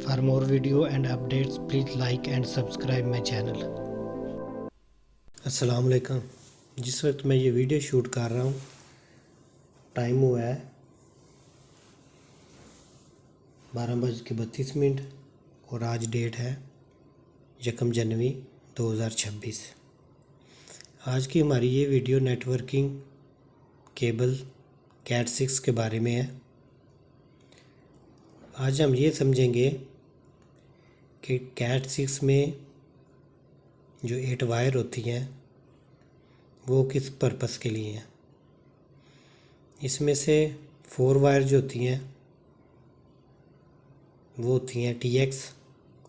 For more video and updates, please like and subscribe my channel. अस्सलाम वालेकुम। जिस वक्त मैं ये वीडियो शूट कर रहा हूँ, टाइम हुआ है 12:32 और आज डेट है 1 जनवरी 2026। आज की हमारी ये वीडियो नेटवर्किंग केबल कैट 6 के बारे में है। आज हम ये समझेंगे कि कैट 6 में जो 8 वायर होती हैं वो किस पर्पस के लिए हैं। इसमें से 4 वायर जो होती हैं वो होती हैं TX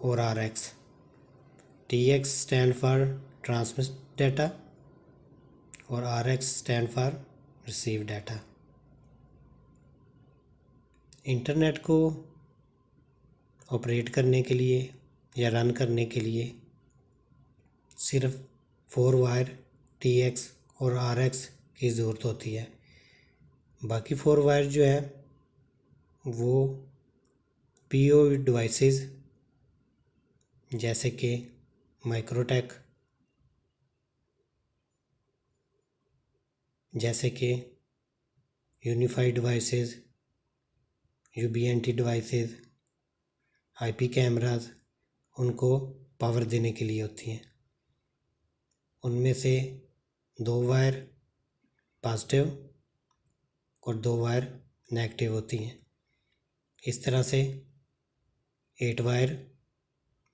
और RX। TX stand for transmit data और RX stand for receive data. Internet को ऑपरेट करने के लिए या रन करने के लिए सिर्फ 4 वायर TX और RX की ज़रूरत होती है। बाकी 4 वायर जो है वो PO डिवाइसेस जैसे कि माइक्रोटेक, जैसे कि unified devices, UBNT devices, IP cameras, उनको पावर देने के लिए होती हैं। उनमें से 2 वायर पॉजिटिव और 2 वायर नेगेटिव होती हैं। इस तरह से 8 वायर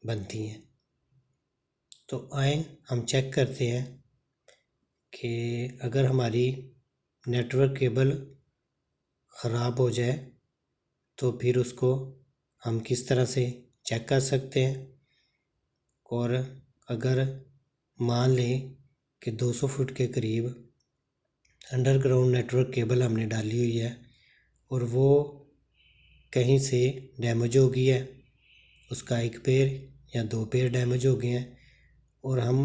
बनती हैं। तो आए हम चेक करते हैं कि अगर हमारी नेटवर्क केबल ख़राब हो जाए तो फिर उसको हम किस तरह से चेक कर सकते हैं। और अगर मान लें कि 200 फुट के करीब अंडरग्राउंड नेटवर्क केबल हमने डाली हुई है और वो कहीं से डैमेज हो गई है, उसका 1 पेयर या 2 पेयर डैमेज हो गए हैं और हम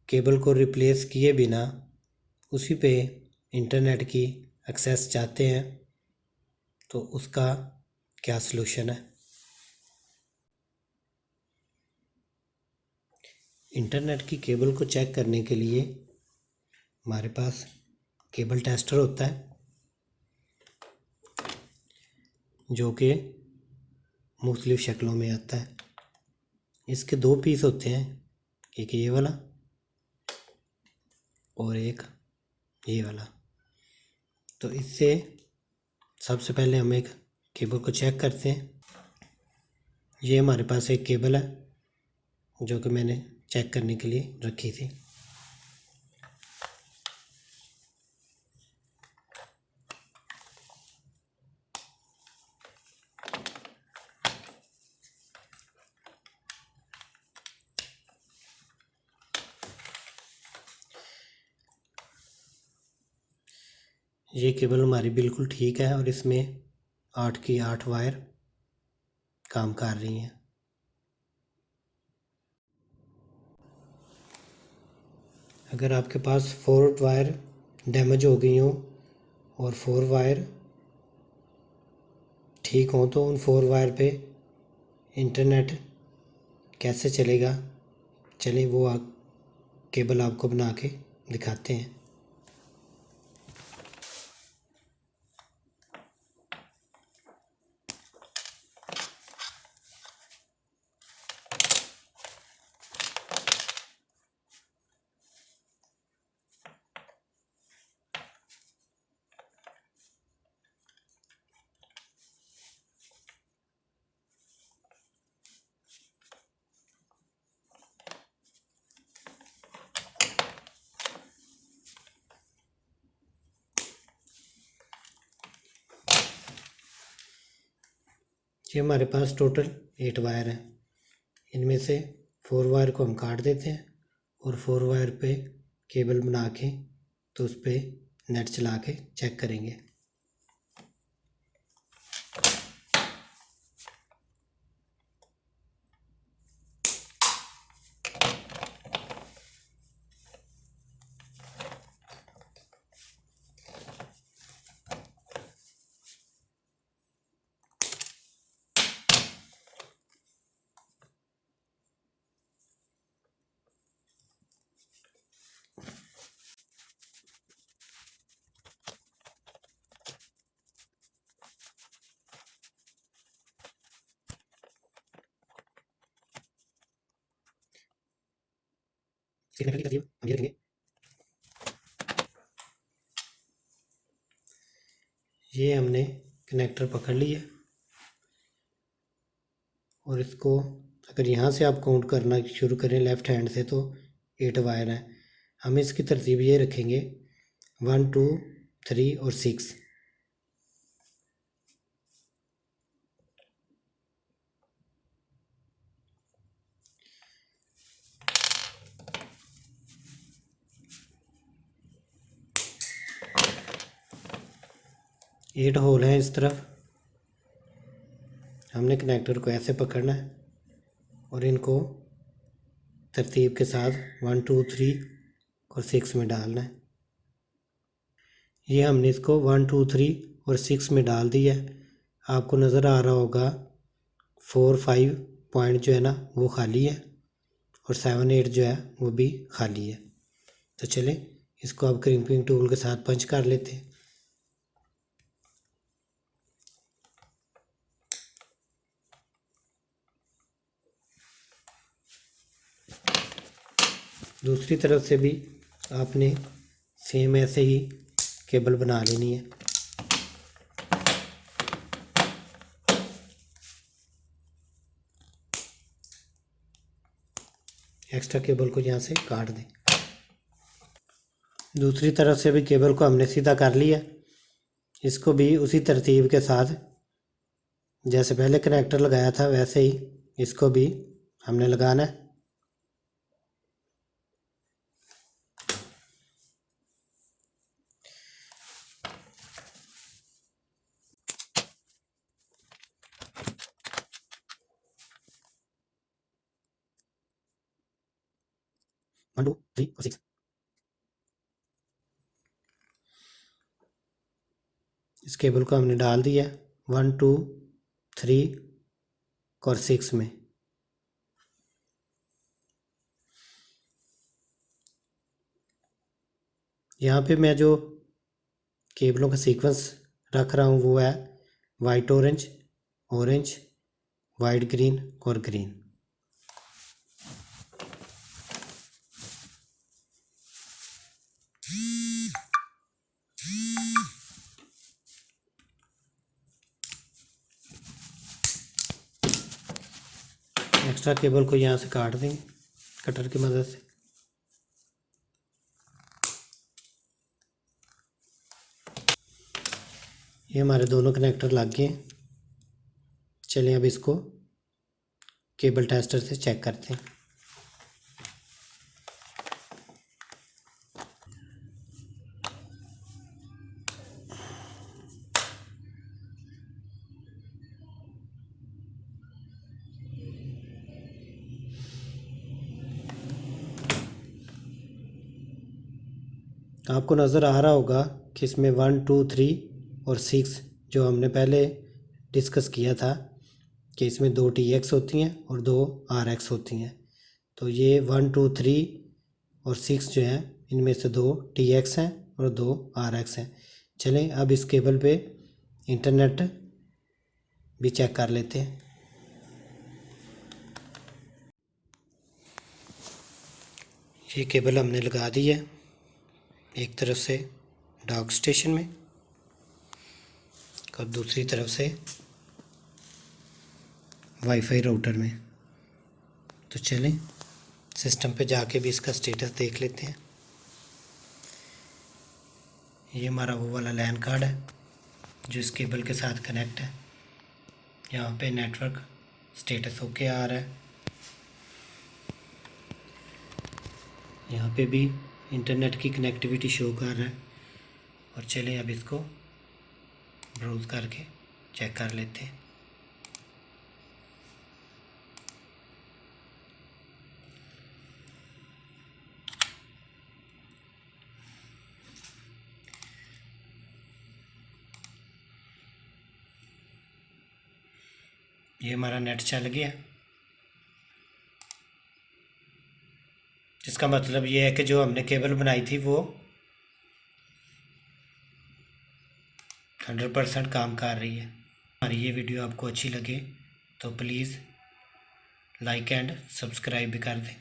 केबल को रिप्लेस किए बिना उसी पे इंटरनेट की एक्सेस चाहते हैं, तो उसका क्या सलूशन है। इंटरनेट की केबल को चेक करने के लिए हमारे पास केबल टेस्टर होता है जो कि मुख्तलिफ शक्लों में आता है। इसके 2 पीस होते हैं, एक ये वाला और एक ये वाला। तो इससे सबसे पहले हम एक केबल को चेक करते हैं। ये हमारे पास एक केबल है जो कि मैंने चेक करने के लिए रखी थी। ये केबल हमारी बिल्कुल ठीक है और इसमें 8 की 8 वायर काम कर रही हैं। अगर आपके पास 4 वायर डैमेज हो गई हों और 4 वायर ठीक हों तो उन 4 वायर पे इंटरनेट कैसे चलेगा, चलिए वो केबल आपको बना के दिखाते हैं। ये हमारे पास टोटल 8 वायर हैं। इनमें से 4 वायर को हम काट देते हैं और 4 वायर पे केबल बना के तो उस पर नेट चला के चेक करेंगे। कनेक्टर की तरतीब हम ये रखेंगे। ये हमने कनेक्टर पकड़ लिया और इसको अगर यहाँ से आप काउंट करना शुरू करें लेफ़्ट हैंड से तो 8 वायर हैं। हम इसकी तरतीब ये रखेंगे 1 2 3 और 6। एट होल हैं इस तरफ। हमने कनेक्टर को ऐसे पकड़ना है और इनको तरतीब के साथ 1 2 3 और 6 में डालना है। ये हमने इसको 1 2 3 और 6 में डाल दिया है। आपको नज़र आ रहा होगा 4 5 पॉइंट जो है ना वो खाली है और 7 8 जो है वो भी खाली है। तो चलें इसको अब क्रिम्पिंग टूल के साथ पंच कर लेते हैं। दूसरी तरफ से भी आपने सेम ऐसे ही केबल बना लेनी है। एक्स्ट्रा केबल को यहाँ से काट दें। दूसरी तरफ से भी केबल को हमने सीधा कर लिया। इसको भी उसी तरतीब के साथ जैसे पहले कनेक्टर लगाया था वैसे ही इसको भी हमने लगाना है। वन टू थ्री और 6। इस केबल को हमने डाल दिया 1 2 3 और 6 में। यहाँ पे मैं जो केबलों का सीक्वेंस रख रहा हूँ वो है white orange, orange, white green और ग्रीन। एक्स्ट्रा केबल को यहाँ से काट देंगे कटर की मदद से। ये हमारे दोनों कनेक्टर लग गए हैं। चलिए अब इसको केबल टेस्टर से चेक करते हैं। आपको नज़र आ रहा होगा कि इसमें 1 2 3 और 6 जो हमने पहले डिस्कस किया था कि इसमें 2 TX होती हैं और 2 RX होती हैं। तो ये 1 2 3 और 6 जो हैं इनमें से 2 TX हैं और 2 RX हैं। चलें अब इस केबल पे इंटरनेट भी चेक कर लेते हैं। ये केबल हमने लगा दी है एक तरफ से डॉक स्टेशन में और दूसरी तरफ से वाईफाई राउटर में। तो चलें सिस्टम पे जाके भी इसका स्टेटस देख लेते हैं। ये हमारा वो वाला लैन कार्ड है जो इस केबल के साथ कनेक्ट है। यहाँ पे नेटवर्क स्टेटस ओके आ रहा है। यहाँ पे भी इंटरनेट की कनेक्टिविटी शो कर रहा है। और चलें अब इसको ब्राउज़ करके चेक कर लेते हैं। ये हमारा नेट चल गया, जिसका मतलब ये है कि जो हमने केबल बनाई थी वो 100% काम कर रही है। हमारी ये वीडियो आपको अच्छी लगे तो प्लीज़ लाइक एंड सब्सक्राइब भी कर दें।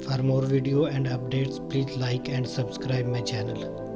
For more video and updates, please like and subscribe my channel.